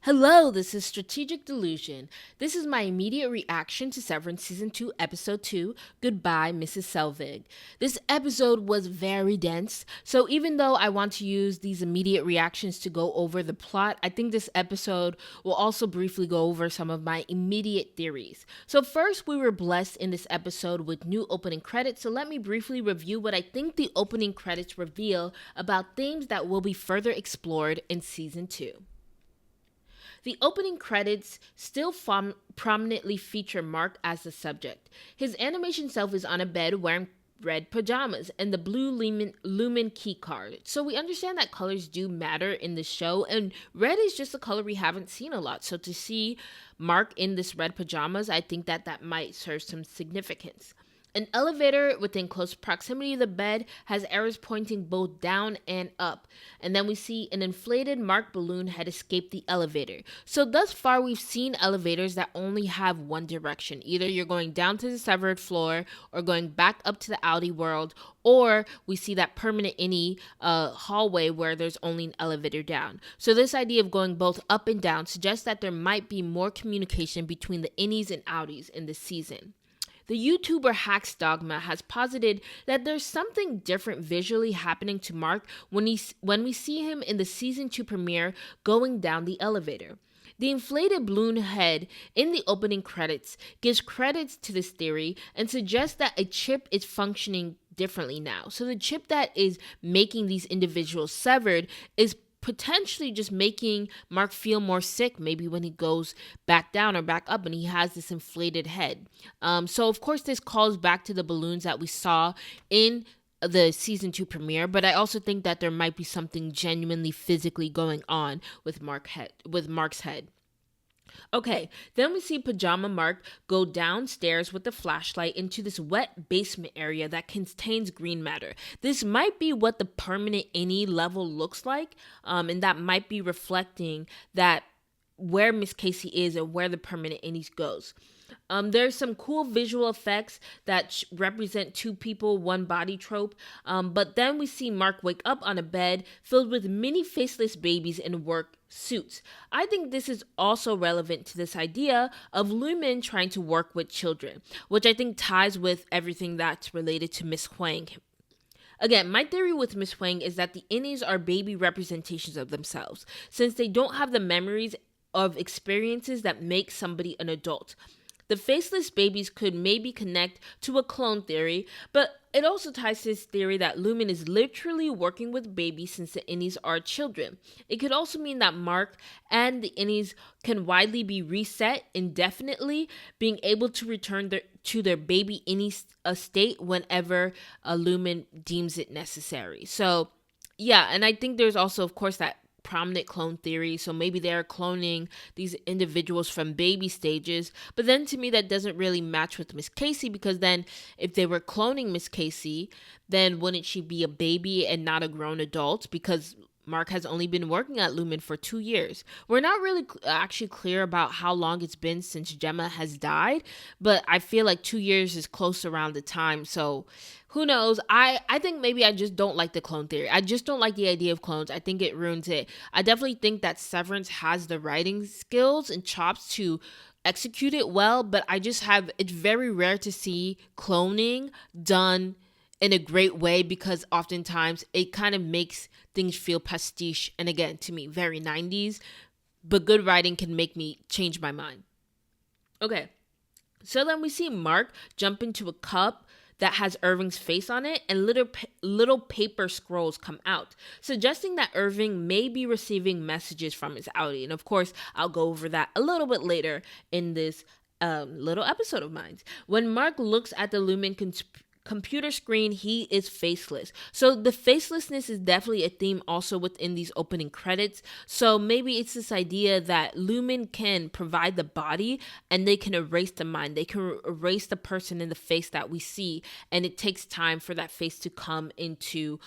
Hello, this is Strategic Delusion. This is my immediate reaction to Severance Season 2, Episode 2, Goodbye, Mrs. Selvig. This episode was very dense, so even though I want to use these immediate reactions to go over the plot, I think this episode will also briefly go over some of my immediate theories. So first, we were blessed in this episode with new opening credits, so let me briefly review what I think the opening credits reveal about themes that will be further explored in Season 2. The opening credits still prominently feature Mark as the subject. His animation self is on a bed wearing red pajamas and the blue lumen key card. So we understand that colors do matter in the show, and red is just a color we haven't seen a lot. So to see Mark in this red pajamas, I think that might serve some significance. An elevator within close proximity of the bed has arrows pointing both down and up. And then we see an inflated Mark balloon had escaped the elevator. So thus far, we've seen elevators that only have one direction. Either you're going down to the severed floor or going back up to the Audi world, or we see that permanent innie hallway where there's only an elevator down. So this idea of going both up and down suggests that there might be more communication between the innies and outies in this season. The YouTuber Hacks Dogma has posited that there's something different visually happening to Mark when we see him in the season 2 premiere going down the elevator. The inflated balloon head in the opening credits gives credits to this theory and suggests that a chip is functioning differently now. So the chip that is making these individuals severed is potentially just making Mark feel more sick, maybe when he goes back down or back up and he has this inflated head. So of course this calls back to the balloons that we saw in the season 2 premiere, but I also think that there might be something genuinely physically going on with Mark's head. Okay, then we see Pajama Mark go downstairs with the flashlight into this wet basement area that contains green matter. This might be what the permanent innie level looks like, and that might be reflecting that where Miss Casey is and where the permanent innies goes. There's some cool visual effects that represent two people, one body trope. But then we see Mark wake up on a bed filled with many faceless babies in work suits. I think this is also relevant to this idea of Lumen trying to work with children, which I think ties with everything that's related to Miss Huang. Again, my theory with Miss Huang is that the innies are baby representations of themselves, since they don't have the memories of experiences that make somebody an adult. The faceless babies could maybe connect to a clone theory, but it also ties to this theory that Lumen is literally working with babies since the innies are children. It could also mean that Mark and the innies can widely be reset indefinitely, being able to return to their baby innie state whenever a Lumen deems it necessary. So, yeah, and I think there's also, of course, that prominent clone theory, so maybe they're cloning these individuals from baby stages, but then to me that doesn't really match with Miss Casey, because then if they were cloning Miss Casey, then wouldn't she be a baby and not a grown adult, because Mark has only been working at Lumen for 2 years. We're not really actually clear about how long it's been since Gemma has died, but I feel like 2 years is close around the time, so who knows? I think maybe I just don't like the clone theory. I just don't like the idea of clones. I think it ruins it. I definitely think that Severance has the writing skills and chops to execute it well, but it's very rare to see cloning done in a great way, because oftentimes it kind of makes things feel pastiche, and again, to me, very 90s, but good writing can make me change my mind. Okay, so then we see Mark jump into a cup that has Irving's face on it, and little paper scrolls come out, suggesting that Irving may be receiving messages from his Audi. And of course, I'll go over that a little bit later in this little episode of mine. When Mark looks at the Lumen computer screen, he is faceless. So the facelessness is definitely a theme also within these opening credits. So maybe it's this idea that Lumen can provide the body and they can erase the mind. They can erase the person in the face that we see, and it takes time for that face to come into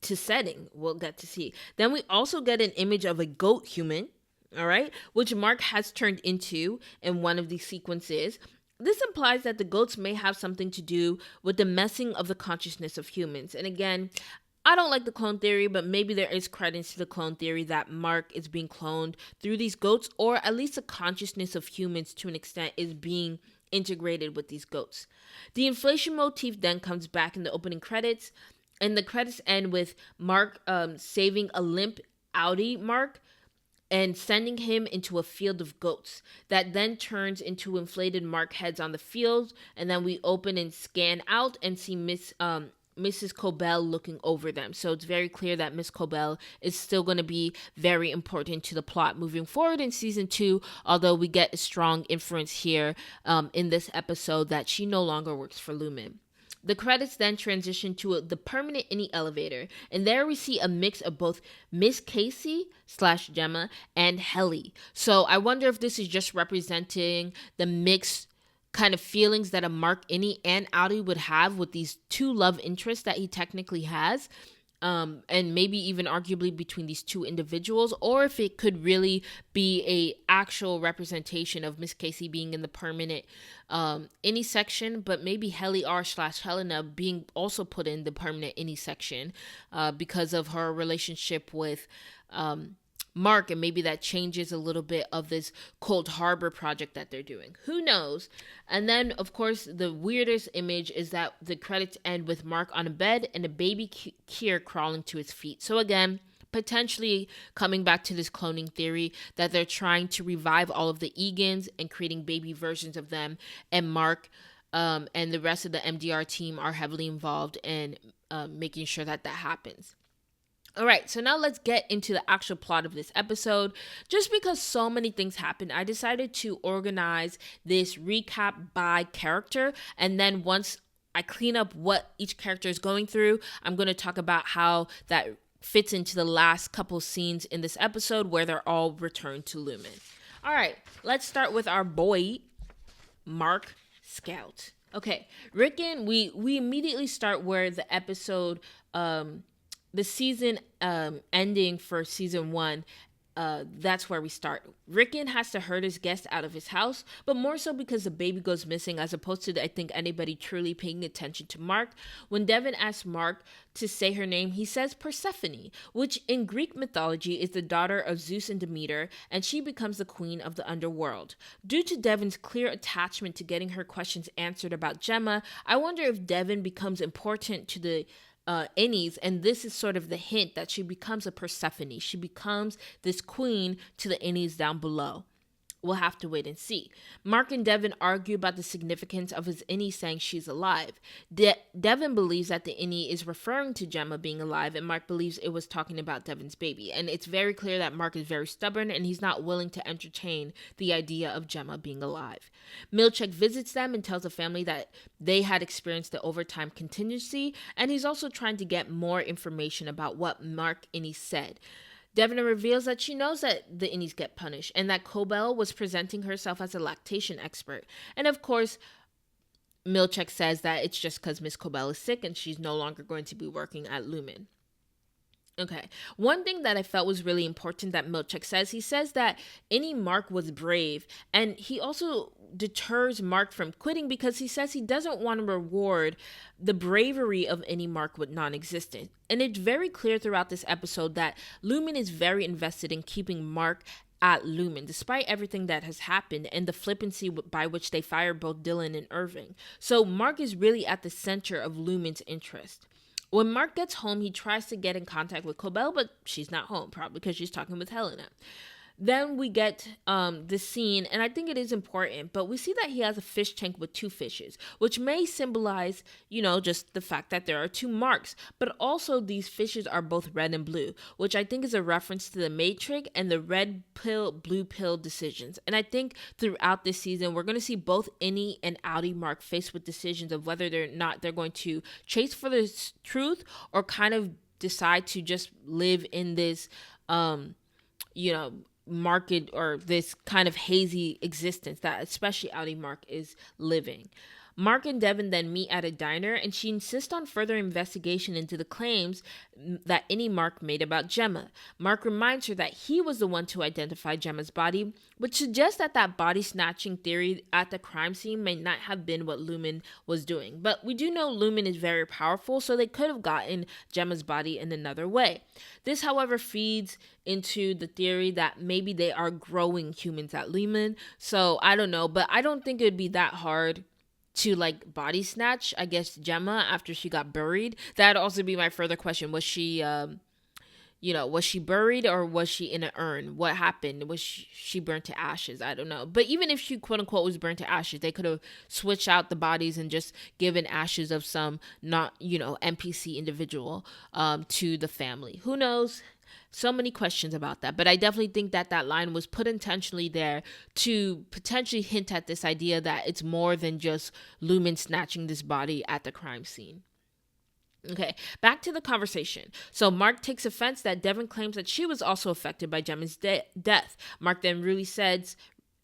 setting. We'll get to see. Then we also get an image of a goat human, all right, which Mark has turned into in one of these sequences. This implies that the goats may have something to do with the messing of the consciousness of humans. And again, I don't like the clone theory, but maybe there is credence to the clone theory that Mark is being cloned through these goats, or at least the consciousness of humans to an extent is being integrated with these goats. The inflation motif then comes back in the opening credits, and the credits end with Mark saving a limp Audi Mark and sending him into a field of goats that then turns into inflated Mark heads on the field, and then we open and scan out and see Mrs. Cobell looking over them. So it's very clear that Miss Cobell is still going to be very important to the plot moving forward in season 2, although we get a strong inference here in this episode that she no longer works for Lumen. The credits then transition to the permanent Innie elevator, and there we see a mix of both Miss Casey / Gemma and Helly. So I wonder if this is just representing the mixed kind of feelings that a Mark Innie and Audi would have with these two love interests that he technically has. And maybe even arguably between these two individuals, or if it could really be a actual representation of Miss Casey being in the permanent Innie section, but maybe Helly R / Helena being also put in the permanent Innie section because of her relationship with Mark, and maybe that changes a little bit of this Cold Harbor project that they're doing. Who knows? And then, of course, the weirdest image is that the credits end with Mark on a bed and a baby Kier crawling to his feet. So again, potentially coming back to this cloning theory that they're trying to revive all of the Egans and creating baby versions of them, and Mark and the rest of the MDR team are heavily involved in making sure that happens. All right, so now let's get into the actual plot of this episode. Just because so many things happened, I decided to organize this recap by character. And then once I clean up what each character is going through, I'm going to talk about how that fits into the last couple scenes in this episode where they're all returned to Lumen. All right, let's start with our boy, Mark Scout. Okay, Rickon, we immediately start where the episode... the season ending for season 1, that's where we start. Rickon has to herd his guest out of his house, but more so because the baby goes missing, as opposed to, I think, anybody truly paying attention to Mark. When Devin asks Mark to say her name, he says Persephone, which in Greek mythology is the daughter of Zeus and Demeter, and she becomes the queen of the underworld. Due to Devin's clear attachment to getting her questions answered about Gemma, I wonder if Devin becomes important to the Innies, and this is sort of the hint that she becomes a Persephone. She becomes this queen to the Innies down below. We'll have to wait and see. Mark and Devin argue about the significance of his Innie saying she's alive. Devin believes that the Innie is referring to Gemma being alive, and Mark believes it was talking about Devin's baby. And it's very clear that Mark is very stubborn, and he's not willing to entertain the idea of Gemma being alive. Milchek visits them and tells the family that they had experienced the overtime contingency, and he's also trying to get more information about what Mark Innie said. Devin reveals that she knows that the Innies get punished, and that Cobell was presenting herself as a lactation expert. And of course, Milchek says that it's just because Miss Cobell is sick and she's no longer going to be working at Lumen. Okay, one thing that I felt was really important that Milchek says, he says that Innie Mark was brave, and he also deters Mark from quitting because he says he doesn't want to reward the bravery of Innie Mark with non-existent. And it's very clear throughout this episode that Lumen is very invested in keeping Mark at Lumen, despite everything that has happened and the flippancy by which they fired both Dylan and Irving. So Mark is really at the center of Lumen's interest. When Mark gets home, he tries to get in contact with Cobell, but she's not home, probably because she's talking with Helena. Then we get the scene, and I think it is important, but we see that he has a fish tank with 2 fishes, which may symbolize, just the fact that there are 2 marks, but also these fishes are both red and blue, which I think is a reference to the Matrix and the red pill, blue pill decisions. And I think throughout this season, we're going to see both Innie and Audi Mark faced with decisions of whether they're going to chase for the truth or kind of decide to just live in this, market or this kind of hazy existence that especially Audi Mark is living. Mark and Devin then meet at a diner, and she insists on further investigation into the claims that Mark made about Gemma. Mark reminds her that he was the one to identify Gemma's body, which suggests that body snatching theory at the crime scene may not have been what Lumen was doing. But we do know Lumen is very powerful, so they could have gotten Gemma's body in another way. This, however, feeds into the theory that maybe they are growing humans at Lumen. So I don't know, but I don't think it would be that hard to body snatch, I guess, Gemma after she got buried. That'd also be my further question. Was she was she buried or was she in an urn? What happened? Was she burnt to ashes? I don't know. But even if she quote unquote was burnt to ashes, they could have switched out the bodies and just given ashes of some not, NPC individual to the family. Who knows? So many questions about that. But I definitely think that line was put intentionally there to potentially hint at this idea that it's more than just Lumen snatching this body at the crime scene. Okay, back to the conversation. So Mark takes offense that Devin claims that she was also affected by Gemma's death. Mark then really says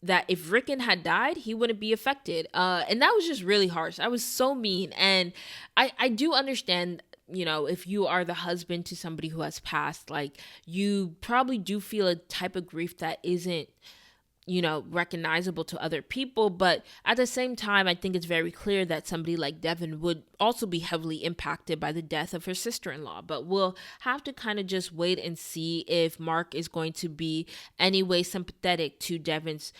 that if Rickon had died, he wouldn't be affected. And that was just really harsh. I was so mean. And I do understand, if you are the husband to somebody who has passed, you probably do feel a type of grief that isn't, recognizable to other people. But at the same time, I think it's very clear that somebody like Devin would also be heavily impacted by the death of her sister-in-law. But we'll have to kind of just wait and see if Mark is going to be anyway sympathetic to Devin's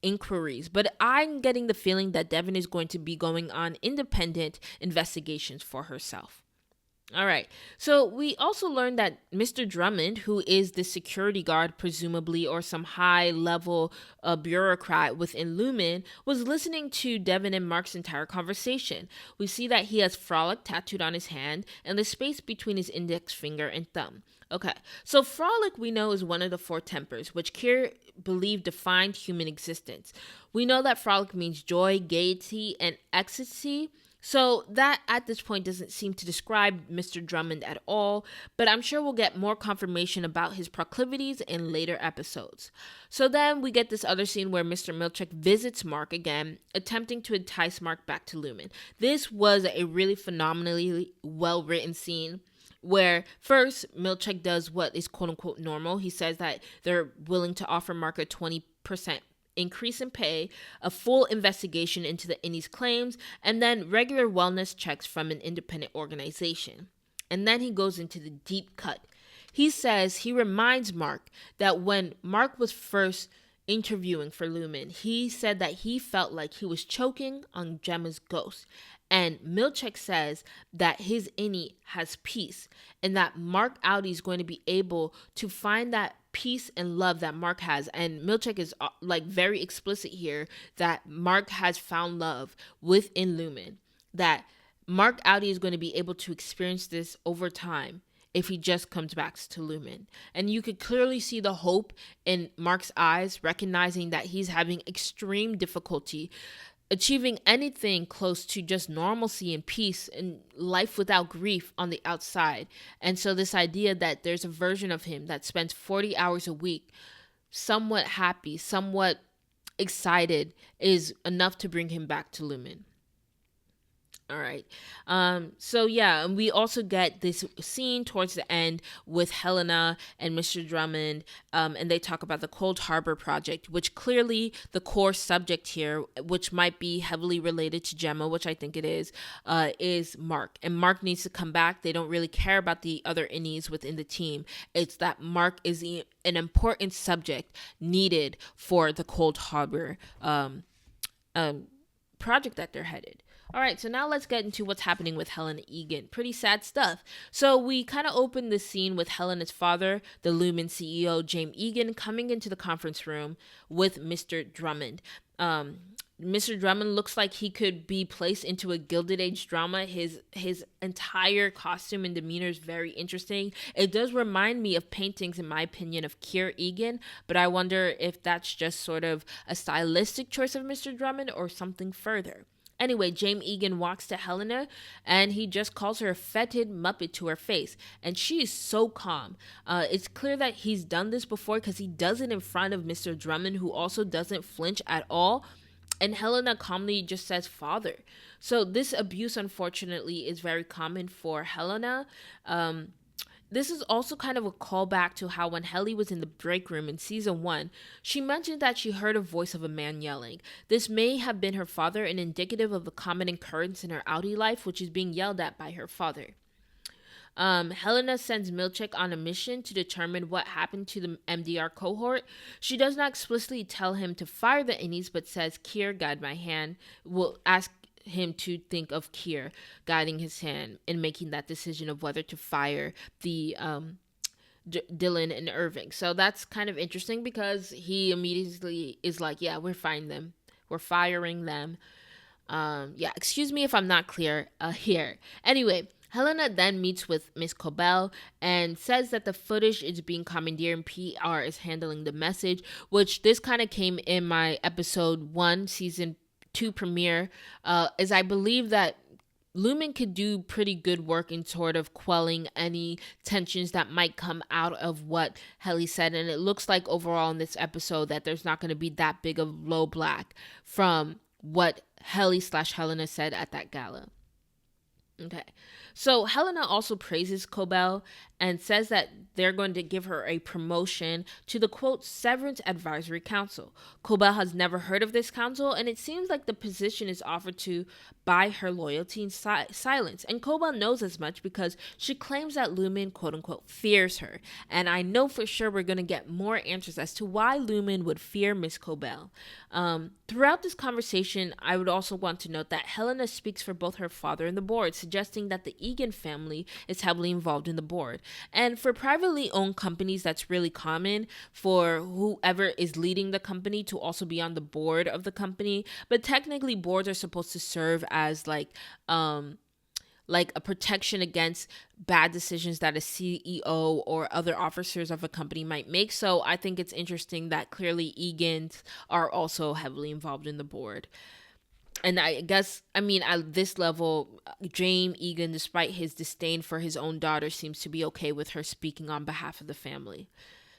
inquiries. But I'm getting the feeling that Devin is going to be going on independent investigations for herself. All right. So we also learned that Mr. Drummond, who is the security guard, presumably, or some high-level bureaucrat within Lumen, was listening to Devin and Mark's entire conversation. We see that he has Frolic tattooed on his hand and the space between his index finger and thumb. Okay, so Frolic we know is one of the four tempers, which Kier believed defined human existence. We know that Frolic means joy, gaiety, and ecstasy. So that at this point doesn't seem to describe Mr. Drummond at all, but I'm sure we'll get more confirmation about his proclivities in later episodes. So then we get this other scene where Mr. Milchick visits Mark again, attempting to entice Mark back to Lumen. This was a really phenomenally well-written scene where first Milchick does what is quote-unquote normal. He says that they're willing to offer Mark a 20% increase in pay, a full investigation into the innie's claims, and then regular wellness checks from an independent organization. And then he goes into the deep cut. He says he reminds Mark that when Mark was first interviewing for Lumen, he said that he felt like he was choking on Gemma's ghost. And Milchick says that his innie has peace and that Mark Audi is going to be able to find that peace and love that Mark has. And Milchick is very explicit here that Mark has found love within Lumen, that Mark Audi is going to be able to experience this over time if he just comes back to Lumen. And you could clearly see the hope in Mark's eyes, recognizing that he's having extreme difficulty achieving anything close to just normalcy and peace and life without grief on the outside. And so this idea that there's a version of him that spends 40 hours a week somewhat happy, somewhat excited, is enough to bring him back to Lumen. All right. So yeah, and we also get this scene towards the end with Helena and Mr. Drummond, and they talk about the Cold Harbor project, which clearly the core subject here, which might be heavily related to Gemma, which I think it is Mark. And Mark needs to come back. They don't really care about the other innies within the team. It's that Mark is an important subject needed for the Cold Harbor project that they're headed. All right, so now let's get into what's happening with Helena Egan. Pretty sad stuff. So we kind of open the scene with Helena's father, the Lumen CEO, James Egan, coming into the conference room with Mr. Drummond. Mr. Drummond looks like he could be placed into a Gilded Age drama. His entire costume and demeanor is very interesting. It does remind me of paintings, in my opinion, of Kier Egan, but I wonder if that's just sort of a stylistic choice of Mr. Drummond or something further. Anyway, James Egan walks to Helena and he just calls her a fetid muppet to her face. And she is so calm. It's clear that he's done this before because he does it in front of Mr. Drummond, who also doesn't flinch at all. And Helena calmly just says father. So this abuse, unfortunately, is very common for Helena. This is also kind of a callback to how when Helly was in the break room in season 1, she mentioned that she heard a voice of a man yelling. This may have been her father and indicative of a common occurrence in her outie life, which is being yelled at by her father. Helena sends Milchek on a mission to determine what happened to the MDR cohort. She does not explicitly tell him to fire the innies, but says, Kier, guide my hand. Will ask him to think of Kier guiding his hand in making that decision of whether to fire the Dylan and Irving. So that's kind of interesting because he immediately is like, yeah, we're firing them. We're firing them. Yeah, excuse me if I'm not clear here. Anyway, Helena then meets with Miss Cobell and says that the footage is being commandeered and PR is handling the message, which this kind of came in my episode 1, season 2 premiere, as I believe that Lumen could do pretty good work in sort of quelling any tensions that might come out of what Helly said. And it looks like overall in this episode that there's not going to be that big of low black from what Helly/Helena said at that gala. Okay. So Helena also praises Cobell and says that they're going to give her a promotion to the, quote, Severance Advisory Council. Cobell has never heard of this council, and it seems like the position is offered to buy her loyalty in silence. And Cobell knows as much because she claims that Lumen, quote unquote, fears her. And I know for sure we're going to get more answers as to why Lumen would fear Miss Cobell. Throughout this conversation, I would also want to note that Helena speaks for both her father and the board, suggesting that the Egan family is heavily involved in the board. And for privately owned companies, that's really common for whoever is leading the company to also be on the board of the company. But technically, boards are supposed to serve as like a protection against bad decisions that a CEO or other officers of a company might make. So I think it's interesting that clearly Egans are also heavily involved in the board. And I guess, I mean, at this level, James Egan, despite his disdain for his own daughter, seems to be okay with her speaking on behalf of the family.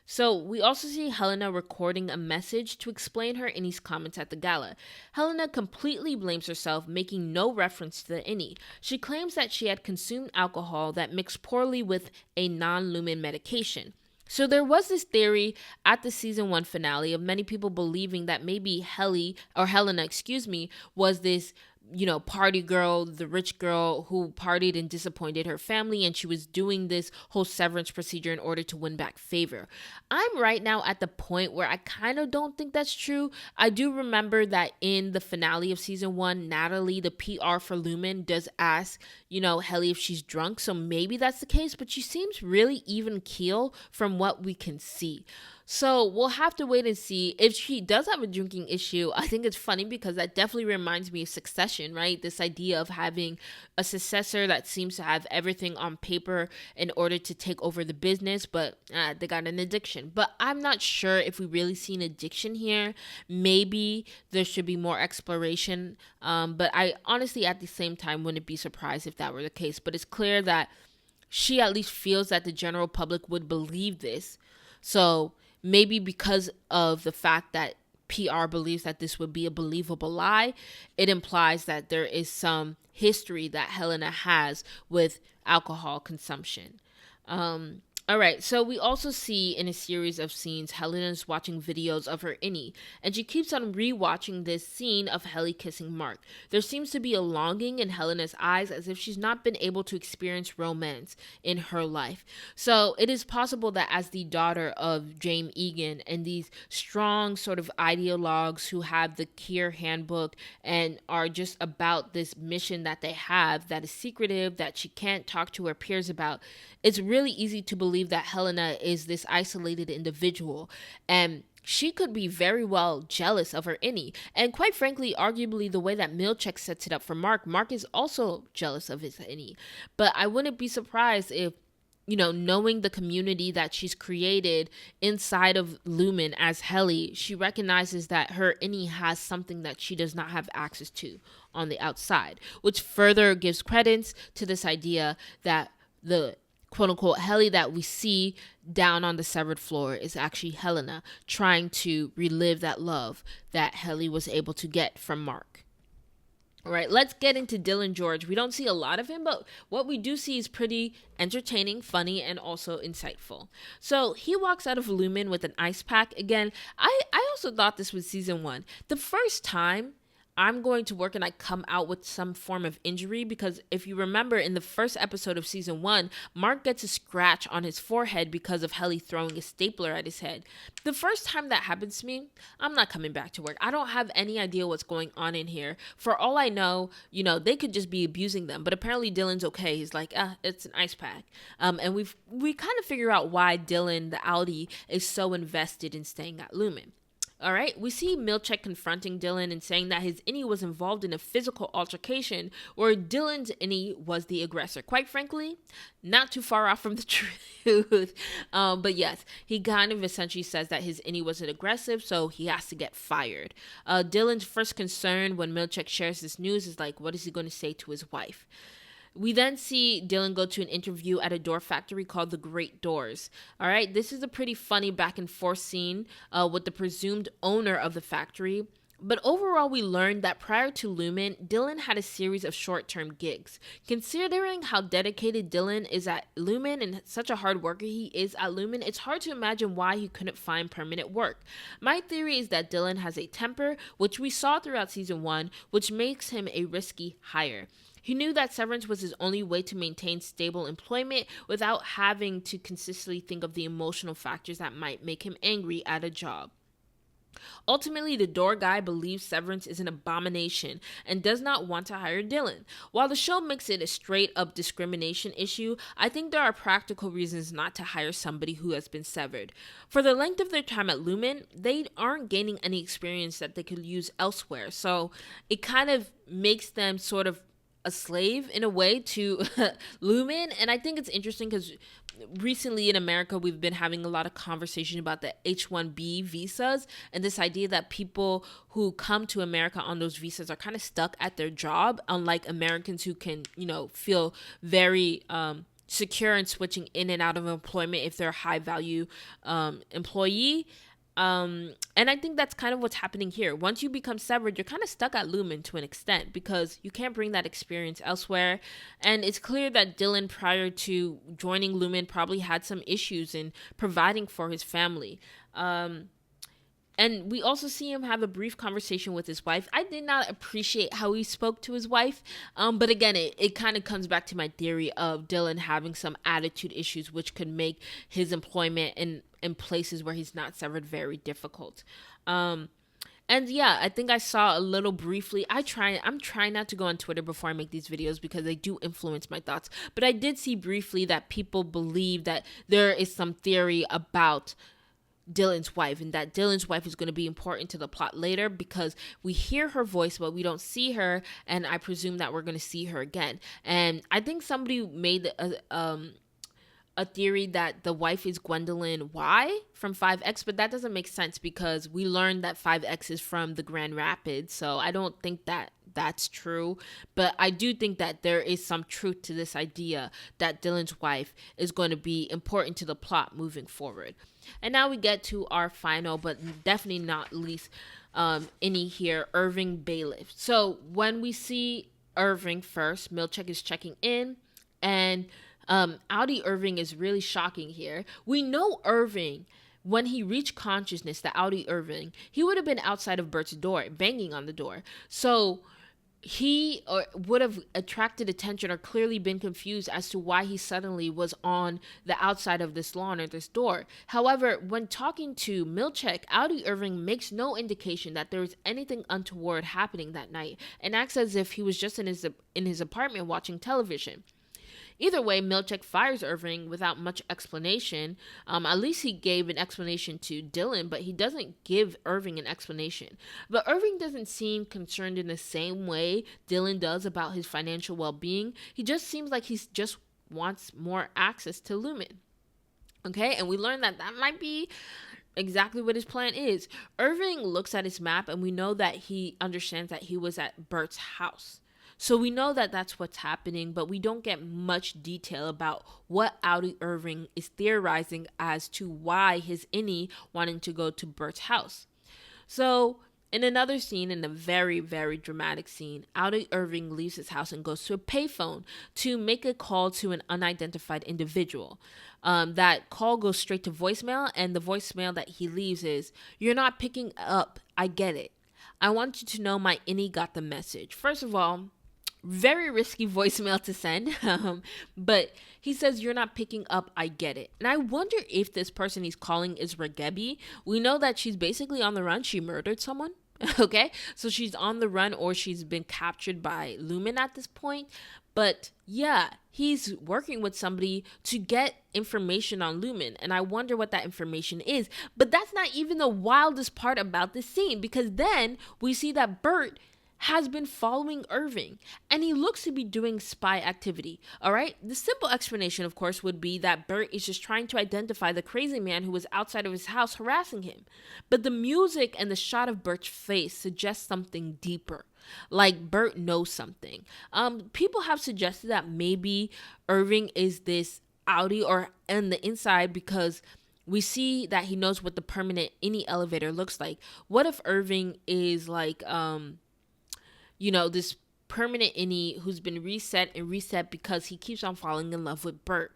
So we also see Helena recording a message to explain her innie's comments at the gala. Helena completely blames herself, making no reference to the innie. She claims that she had consumed alcohol that mixed poorly with a non-lumen medication. So there was this theory at the season 1 finale of many people believing that maybe Helena, was this, party girl, the rich girl who partied and disappointed her family, and she was doing this whole severance procedure in order to win back favor. I'm right now at the point where I kind of don't think that's true. I do remember that in the finale of season 1, Natalie, the PR for Lumen, does ask, Helly if she's drunk, so maybe that's the case, but she seems really even keel from what we can see. So we'll have to wait and see. If she does have a drinking issue, I think it's funny because that definitely reminds me of Succession, right? This idea of having a successor that seems to have everything on paper in order to take over the business, but they got an addiction. But I'm not sure if we really see an addiction here. Maybe there should be more exploration. But I honestly, at the same time, wouldn't be surprised if that were the case. But it's clear that she at least feels that the general public would believe this. So maybe because of the fact that PR believes that this would be a believable lie, it implies that there is some history that Helena has with alcohol consumption. All right, so we also see in a series of scenes, Helena's watching videos of her innie, and she keeps on rewatching this scene of Helly kissing Mark. There seems to be a longing in Helena's eyes as if she's not been able to experience romance in her life. So it is possible that as the daughter of James Egan and these strong sort of ideologues who have the Kier handbook and are just about this mission that they have that is secretive, that she can't talk to her peers about, it's really easy to believe that Helena is this isolated individual, and she could be very well jealous of her innie. And quite frankly, arguably the way that Milchek sets it up for Mark is also jealous of his innie. But I wouldn't be surprised if, knowing the community that she's created inside of Lumen as Helly, she recognizes that her innie has something that she does not have access to on the outside, which further gives credence to this idea that the quote unquote Helly that we see down on the severed floor is actually Helena trying to relive that love that Helly was able to get from Mark. All right, let's get into Dylan George. We don't see a lot of him, but what we do see is pretty entertaining, funny, and also insightful. So he walks out of Lumen with an ice pack. Again, I also thought this was season 1. The first time I'm going to work and I come out with some form of injury, because if you remember in the first episode of season 1, Mark gets a scratch on his forehead because of Helly throwing a stapler at his head. The first time that happens to me, I'm not coming back to work. I don't have any idea what's going on in here. For all I know, they could just be abusing them, but apparently Dylan's okay. He's like, it's an ice pack. And we kind of figure out why Dylan, the Audi, is so invested in staying at Lumen. All right, we see Milchek confronting Dylan and saying that his innie was involved in a physical altercation where Dylan's innie was the aggressor. Quite frankly, not too far off from the truth. But yes, he kind of essentially says that his innie wasn't aggressive, so he has to get fired. Dylan's first concern when Milchek shares this news is like, what is he going to say to his wife? We then see Dylan go to an interview at a door factory called the Great Doors. All right, this is a pretty funny back and forth scene with the presumed owner of the factory. But overall, we learned that prior to Lumen, Dylan had a series of short-term gigs. Considering how dedicated Dylan is at Lumen and such a hard worker he is at Lumen, it's hard to imagine why he couldn't find permanent work. My theory is that Dylan has a temper, which we saw throughout season 1, which makes him a risky hire. He knew that severance was his only way to maintain stable employment without having to consistently think of the emotional factors that might make him angry at a job. Ultimately, the door guy believes severance is an abomination and does not want to hire Dylan. While the show makes it a straight-up discrimination issue, I think there are practical reasons not to hire somebody who has been severed. For the length of their time at Lumen, they aren't gaining any experience that they could use elsewhere, so it kind of makes them sort of a slave in a way to Lumen. And I think it's interesting because recently in America we've been having a lot of conversation about the H-1B visas and this idea that people who come to America on those visas are kind of stuck at their job, unlike Americans who can feel very secure in switching in and out of employment if they're a high value employee. And I think that's kind of what's happening here. Once you become severed, you're kind of stuck at Lumen to an extent because you can't bring that experience elsewhere. And it's clear that Dylan, prior to joining Lumen, probably had some issues in providing for his family. And we also see him have a brief conversation with his wife. I did not appreciate how he spoke to his wife. But again, it kind of comes back to my theory of Dylan having some attitude issues, which could make his employment in places where he's not severed very difficult. And yeah, I think I saw a little briefly. I'm trying not to go on Twitter before I make these videos because they do influence my thoughts. But I did see briefly that people believe that there is some theory about Dylan's wife and that Dylan's wife is going to be important to the plot later because we hear her voice but we don't see her, and I presume that we're going to see her again. And I think somebody made a theory that the wife is Gwendolyn Y from 5X, but that doesn't make sense because we learned that 5X is from the Grand Rapids, so I don't think that that's true. But I do think that there is some truth to this idea that Dylan's wife is going to be important to the plot moving forward. And now we get to our final, but definitely not least any here, Irving Bailiff. So when we see Irving first, Milchek is checking in, and Audi Irving is really shocking here. We know Irving, when he reached consciousness, the Audi Irving, he would have been outside of Bert's door, banging on the door. So he would have attracted attention or clearly been confused as to why he suddenly was on the outside of this lawn or this door. However, when talking to Milchek, Audi Irving makes no indication that there was anything untoward happening that night and acts as if he was just in his apartment watching television. Either way, Milchek fires Irving without much explanation. At least he gave an explanation to Dylan, but he doesn't give Irving an explanation. But Irving doesn't seem concerned in the same way Dylan does about his financial well-being. He just seems like he just wants more access to Lumen. Okay, and we learned that might be exactly what his plan is. Irving looks at his map, and we know that he understands that he was at Bert's house. So we know that that's what's happening, but we don't get much detail about what Audi Irving is theorizing as to why his innie wanting to go to Bert's house. So in another scene, in a very, very dramatic scene, Audi Irving leaves his house and goes to a payphone to make a call to an unidentified individual. That call goes straight to voicemail, and the voicemail that he leaves is, "You're not picking up. I get it. I want you to know my innie got the message." First of all, very risky voicemail to send. But he says, "You're not picking up. I get it." And I wonder if this person he's calling is Ragebi. We know that she's basically on the run. She murdered someone. Okay, so she's on the run, or she's been captured by Lumen at this point. But yeah, he's working with somebody to get information on Lumen, and I wonder what that information is. But that's not even the wildest part about this scene, because then we see that Bert has been following Irving, and he looks to be doing spy activity. All right, the simple explanation, of course, would be that Bert is just trying to identify the crazy man who was outside of his house harassing him. But the music and the shot of Bert's face suggests something deeper, like Bert knows something. People have suggested that maybe Irving is this Audi or on the inside, because we see that he knows what the permanent innie elevator looks like. What if Irving is like this permanent innie who's been reset and reset because he keeps on falling in love with Bert?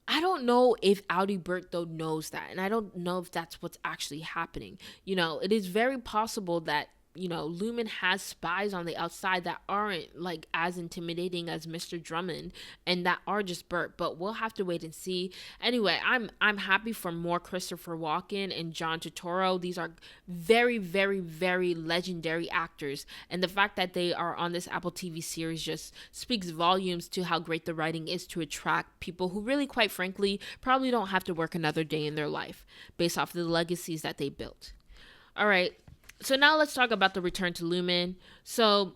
I don't know if Audi Bert, though, knows that. And I don't know if that's what's actually happening. It is very possible that, Lumen has spies on the outside that aren't like as intimidating as Mr. Drummond and that are just Bert, but we'll have to wait and see. Anyway, I'm happy for more Christopher Walken and John Turturro. These are very, very, very legendary actors, and the fact that they are on this Apple TV series just speaks volumes to how great the writing is to attract people who really, quite frankly, probably don't have to work another day in their life based off the legacies that they built. All right. So now let's talk about the return to Lumen. So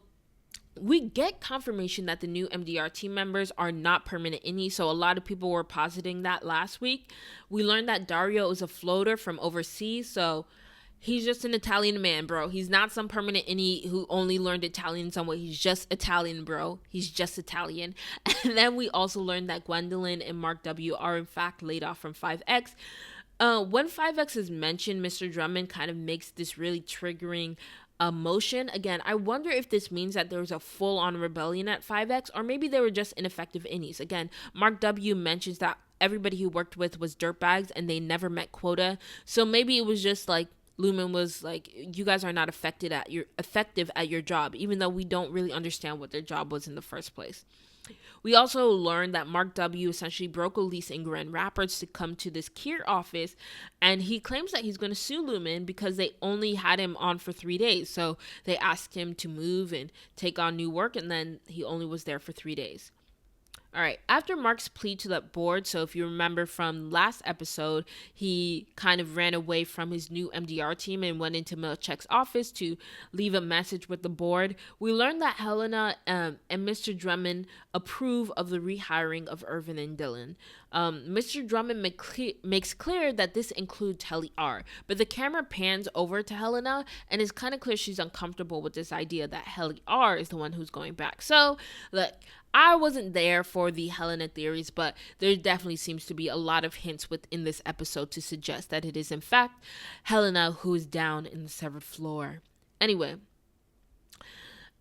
we get confirmation that the new MDR team members are not permanent innie. So a lot of people were positing that last week. We learned that Dario is a floater from overseas. So he's just an Italian man, bro. He's not some permanent innie who only learned Italian somewhere. He's just Italian, bro. He's just Italian. And then we also learned that Gwendolyn and Mark W. are in fact laid off from 5X. When 5X is mentioned, Mr. Drummond kind of makes this really triggering motion. Again, I wonder if this means that there was a full-on rebellion at 5X, or maybe they were just ineffective innies. Again, Mark W. mentions that everybody he worked with was dirtbags and they never met quota. So maybe it was just like Lumen was like, you guys are not effective at your job, even though we don't really understand what their job was in the first place. We also learned that Mark W. essentially broke a lease in Grand Rapids to come to this Kier office, and he claims that he's going to sue Lumen because they only had him on for 3 days. So they asked him to move and take on new work, and then he only was there for 3 days. All right, after Mark's plea to the board, so if you remember from last episode, he kind of ran away from his new MDR team and went into Milchek's office to leave a message with the board. We learned that Helena and Mr. Drummond approve of the rehiring of Irvin and Dylan. Mr. Drummond makes clear that this includes Helly R, but the camera pans over to Helena, and it's kind of clear she's uncomfortable with this idea that Helly R is the one who's going back. So, look, I wasn't there for the Helena theories, but there definitely seems to be a lot of hints within this episode to suggest that it is, in fact, Helena who is down in the severed floor. Anyway,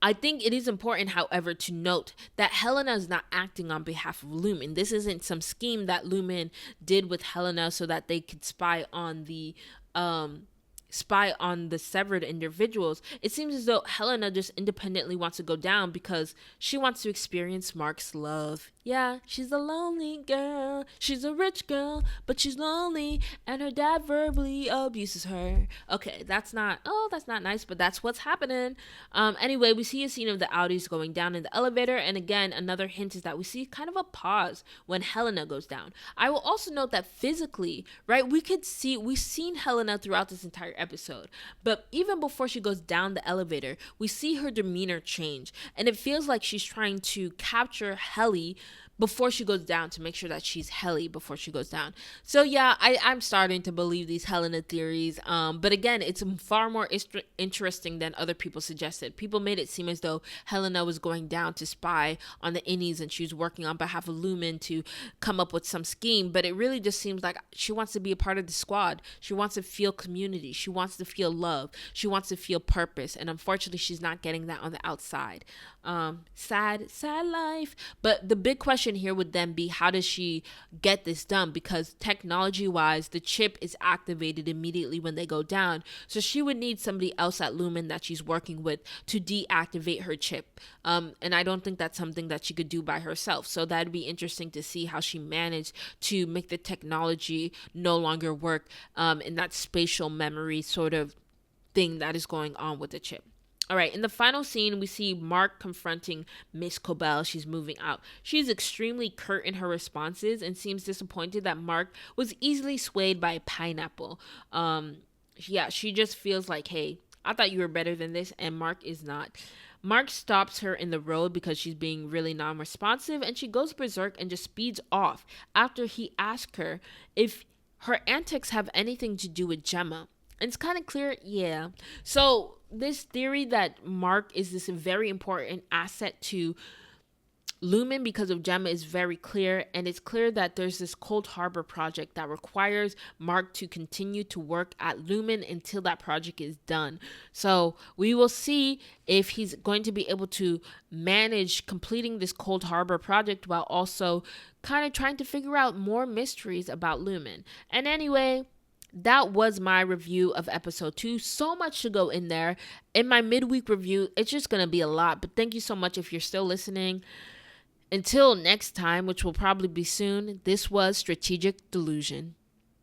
I think it is important, however, to note that Helena is not acting on behalf of Lumen. This isn't some scheme that Lumen did with Helena so that they could spy on the severed individuals. It seems as though Helena just independently wants to go down because she wants to experience Mark's love. Yeah, she's a lonely girl. She's a rich girl, but she's lonely, and her dad verbally abuses her. Okay, that's not nice, but that's what's happening. Anyway, we see a scene of the Audis going down in the elevator, and again, another hint is that we see kind of a pause when Helena goes down. I will also note that physically, right, we've seen Helena throughout this entire episode, but even before she goes down the elevator, we see her demeanor change, and it feels like she's trying to capture Helly before she goes down, to make sure that she's Helly before she goes down. So yeah, I'm starting to believe these Helena theories. But again, it's far more interesting than other people suggested. People made it seem as though Helena was going down to spy on the innies and she was working on behalf of Lumen to come up with some scheme. But it really just seems like she wants to be a part of the squad. She wants to feel community. She wants to feel love. She wants to feel purpose. And unfortunately, she's not getting that on the outside. Sad life. But the big question here would then be, how does she get this done? Because technology wise, the chip is activated immediately when they go down. So she would need somebody else at Lumen that she's working with to deactivate her chip. And I don't think that's something that she could do by herself. So that'd be interesting to see how she managed to make the technology no longer work in that spatial memory sort of thing that is going on with the chip. All right, in the final scene, we see Mark confronting Miss Cobell. She's moving out. She's extremely curt in her responses and seems disappointed that Mark was easily swayed by a pineapple. She just feels like, hey, I thought you were better than this, and Mark is not. Mark stops her in the road because she's being really non-responsive, and she goes berserk and just speeds off after he asks her if her antics have anything to do with Gemma. And it's kind of clear, yeah. So this theory that Mark is this very important asset to Lumen because of Gemma is very clear, and it's clear that there's this Cold Harbor project that requires Mark to continue to work at Lumen until that project is done. So we will see if he's going to be able to manage completing this Cold Harbor project while also kind of trying to figure out more mysteries about Lumen. And anyway, that was my review of episode 2. So much to go in there. In my midweek review, it's just going to be a lot. But thank you so much if you're still listening. Until next time, which will probably be soon, this was Strategic Delusion.